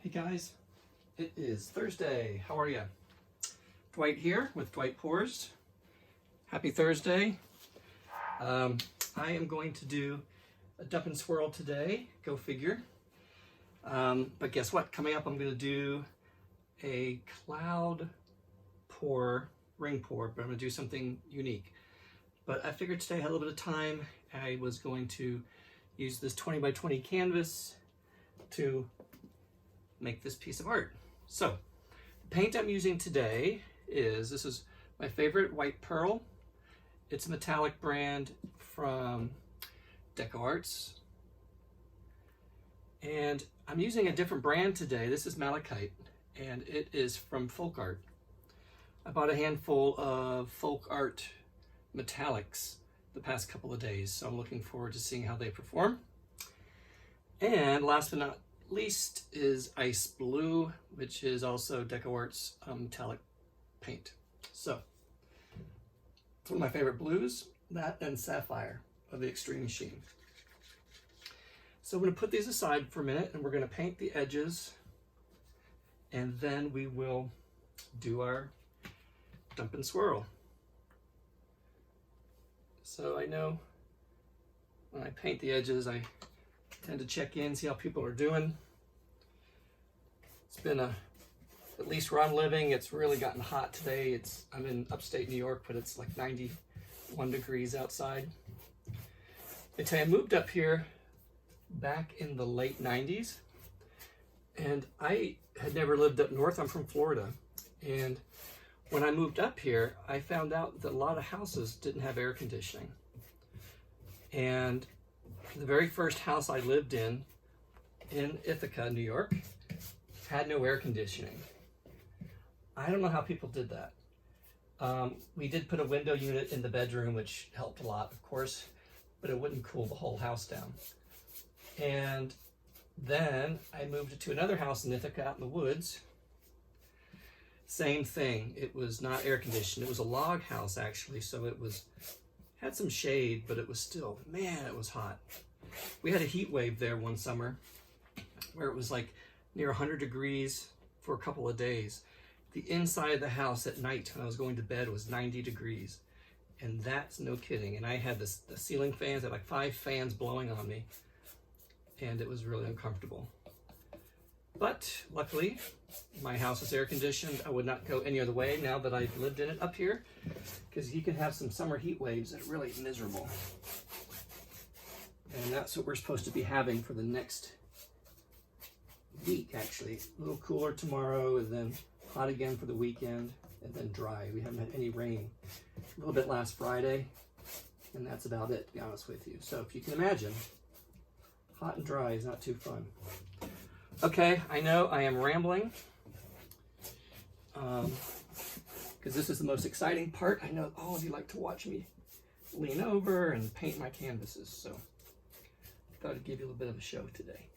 Hey guys, it is Thursday. How are you? Dwight here with Dwight Pours. Happy Thursday. I am going to do a dump and swirl today. Go figure. But guess what? Coming up, I'm going to do a cloud pour, ring pour, but I'm going to do something unique. But I figured today I had a little bit of time. I was going to use this 20 by 20 canvas to make this piece of art. So the paint I'm using today this is my favorite white pearl. It's a metallic brand from Deco Arts. And I'm using a different brand today. This is malachite and it is from Folk Art. I bought a handful of Folk Art metallics the past couple of days, so I'm looking forward to seeing how they perform. And last but not least is Ice Blue, which is also Deco Arts metallic paint. So it's one of my favorite blues, that and Sapphire of the Extreme Sheen. So I'm going to put these aside for a minute and we're going to paint the edges and then we will do our dump and swirl. So I know when I paint the edges, I tend to check in, see how people are doing. It's been at least where I'm living, it's really gotten hot today. I'm in upstate New York, but it's like 91 degrees outside. I tell you, I moved up here back in the late 90s, and I had never lived up north. I'm from Florida, and when I moved up here, I found out that a lot of houses didn't have air conditioning. And the very first house I lived in Ithaca, New York, had no air conditioning. I don't know how people did that. We did put a window unit in the bedroom, which helped a lot, of course, but it wouldn't cool the whole house down. And then I moved to another house in Ithaca out in the woods. Same thing. It was not air conditioned. It was a log house, actually, so it had some shade, but it was still, man, it was hot. We had a heat wave there one summer where it was like near 100 degrees for a couple of days. The inside of the house at night when I was going to bed was 90 degrees. And that's no kidding. And I had the ceiling fans, I had like 5 fans blowing on me. And it was really uncomfortable. But luckily, my house is air conditioned. I would not go any other way now that I've lived in it up here, because you can have some summer heat waves that are really miserable. And that's what we're supposed to be having for the next week, actually. A little cooler tomorrow, and then hot again for the weekend, and then dry. We haven't had any rain. A little bit last Friday, and that's about it, to be honest with you. So if you can imagine, hot and dry is not too fun. Okay, I know I am rambling, because this is the most exciting part. I know all of you like to watch me lean over and paint my canvases, so I thought I'd give you a little bit of a show today.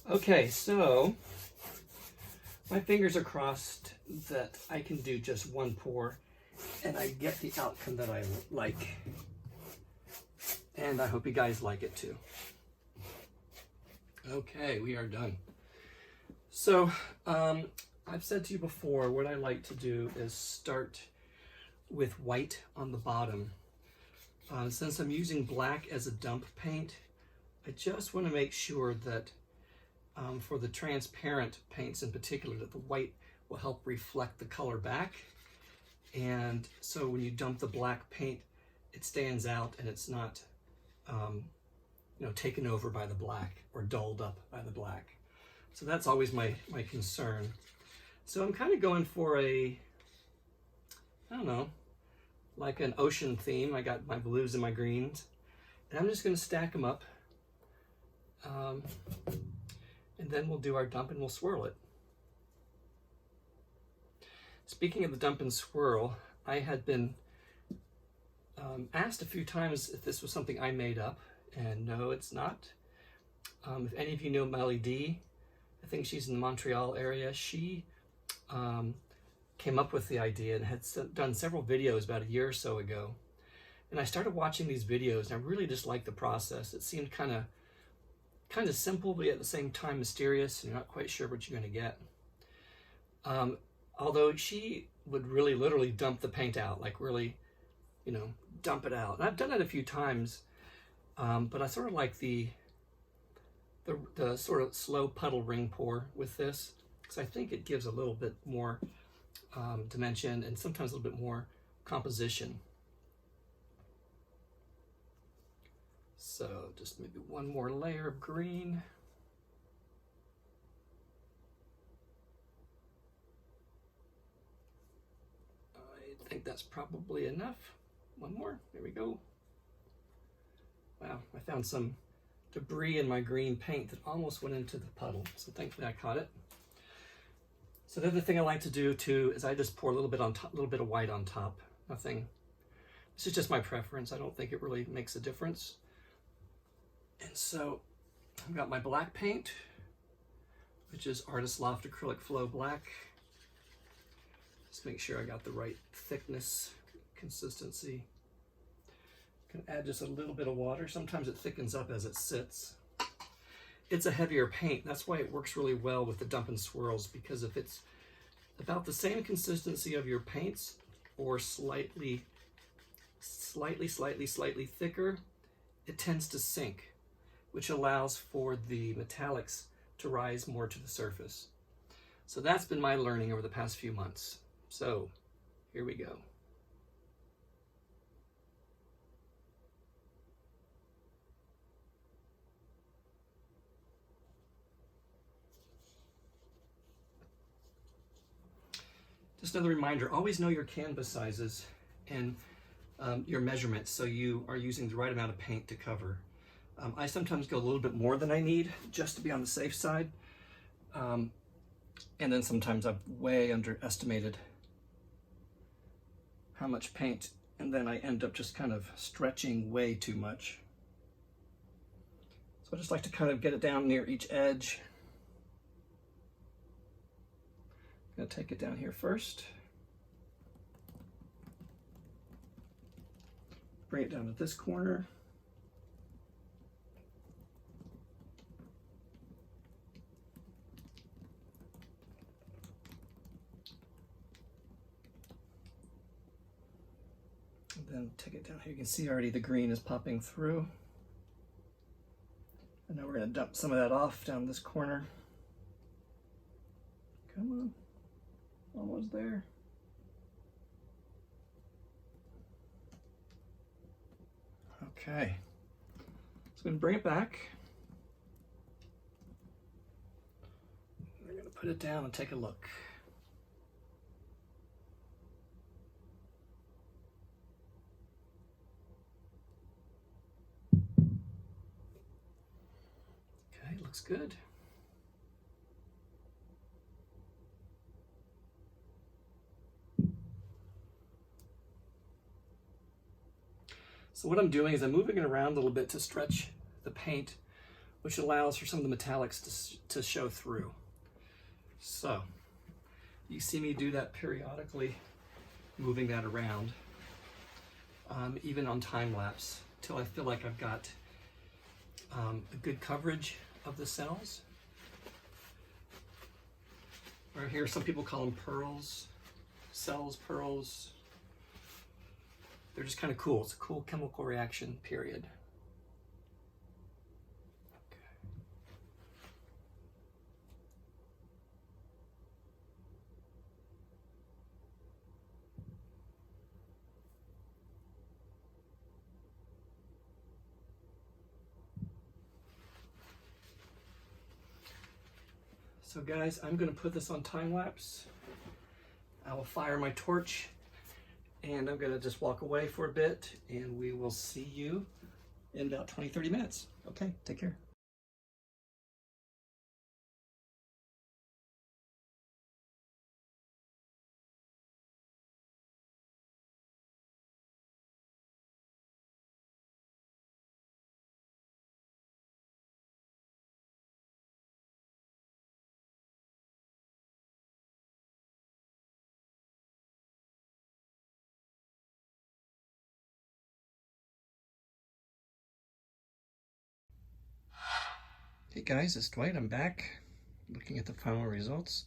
Okay, so my fingers are crossed that I can do just one pour and I get the outcome that I like. And I hope you guys like it too. Okay, we are done. So I've said to you before, what I like to do is start with white on the bottom. Since I'm using black as a dump paint, I just want to make sure that for the transparent paints in particular, that the white will help reflect the color back. And so when you dump the black paint, it stands out and it's not taken over by the black or dulled up by the black. So that's always my concern. So I'm kind of going for I don't know, like an ocean theme. I got my blues and my greens, and I'm just going to stack them up. And then we'll do our dump and we'll swirl it. Speaking of the dump and swirl, I had been asked a few times if this was something I made up, and no, it's not. If any of you know Melly D, I think she's in the Montreal area. She came up with the idea and had done several videos about a year or so ago. And I started watching these videos and I really just liked the process. It seemed kind of kind of simple, but at the same time mysterious. You're not quite sure what you're going to get. Although she would really literally dump the paint out, like really, you know, dump it out. And I've done it a few times, but I sort of like the sort of slow puddle ring pour with this, because I think it gives a little bit more dimension and sometimes a little bit more composition. So just maybe one more layer of green. I think that's probably enough. One more, there we go. Wow, I found some debris in my green paint that almost went into the puddle, so thankfully I caught it. So the other thing I like to do too is I just pour a little bit on top, a little bit of white on top. Nothing. This is just my preference. I don't think it really makes a difference. And so I've got my black paint, which is Artist Loft Acrylic Flow Black. Just make sure I got the right thickness, consistency. Can add just a little bit of water. Sometimes it thickens up as it sits. It's a heavier paint. That's why it works really well with the dump and swirls, because if it's about the same consistency of your paints or slightly thicker, it tends to sink, which allows for the metallics to rise more to the surface. So that's been my learning over the past few months. So here we go. Just another reminder, always know your canvas sizes and your measurements so you are using the right amount of paint to cover. I sometimes go a little bit more than I need just to be on the safe side. And then sometimes I've way underestimated how much paint, and then I end up just kind of stretching way too much. So I just like to kind of get it down near each edge. I'm gonna take it down here first. Bring it down to this corner. And then take it down here. You can see already the green is popping through. And now we're gonna dump some of that off down this corner. Come on. Almost there. Okay, so I'm going to bring it back. We're going to put it down and take a look. Okay, looks good. So what I'm doing is I'm moving it around a little bit to stretch the paint, which allows for some of the metallics to show through. So you see me do that periodically, moving that around, even on time lapse, till I feel like I've got a good coverage of the cells. Or here, some people call them pearls, cells, pearls. They're just kind of cool. It's a cool chemical reaction, period. Okay. So guys, I'm going to put this on time lapse. I will fire my torch, and I'm going to just walk away for a bit, and we will see you in about 20-30 minutes. Okay, take care. Hey guys, it's Dwight. I'm back looking at the final results.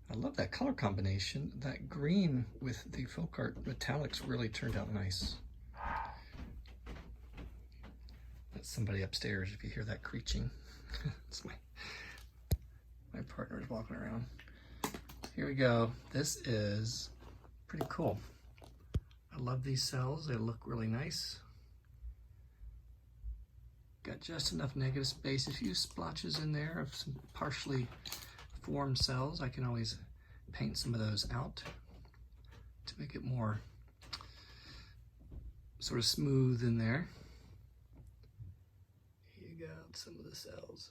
I love that color combination. That green with the folk art metallics really turned out nice. That's somebody upstairs if you hear that creaking. It's my partner's walking around. Here we go. This is pretty cool. I love these cells. They look really nice. Got just enough negative space. A few splotches in there of some partially formed cells. I can always paint some of those out to make it more sort of smooth in there. Here you go, some of the cells.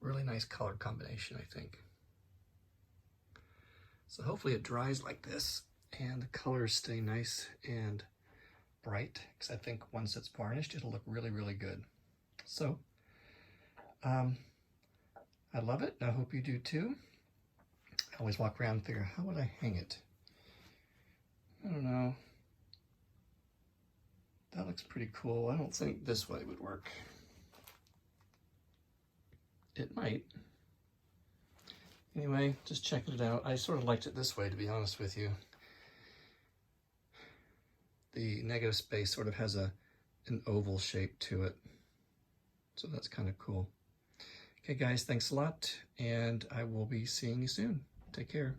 Really nice color combination, I think. So hopefully it dries like this and the colors stay nice and bright, because I think once it's varnished, it'll look really, really good. So, I love it. I hope you do too. I always walk around and figure, how would I hang it? I don't know. That looks pretty cool. I don't think this way would work. It might. Anyway, just checking it out. I sort of liked it this way, to be honest with you. The negative space sort of has an oval shape to it. So that's kind of cool. Okay guys, thanks a lot, and I will be seeing you soon. Take care.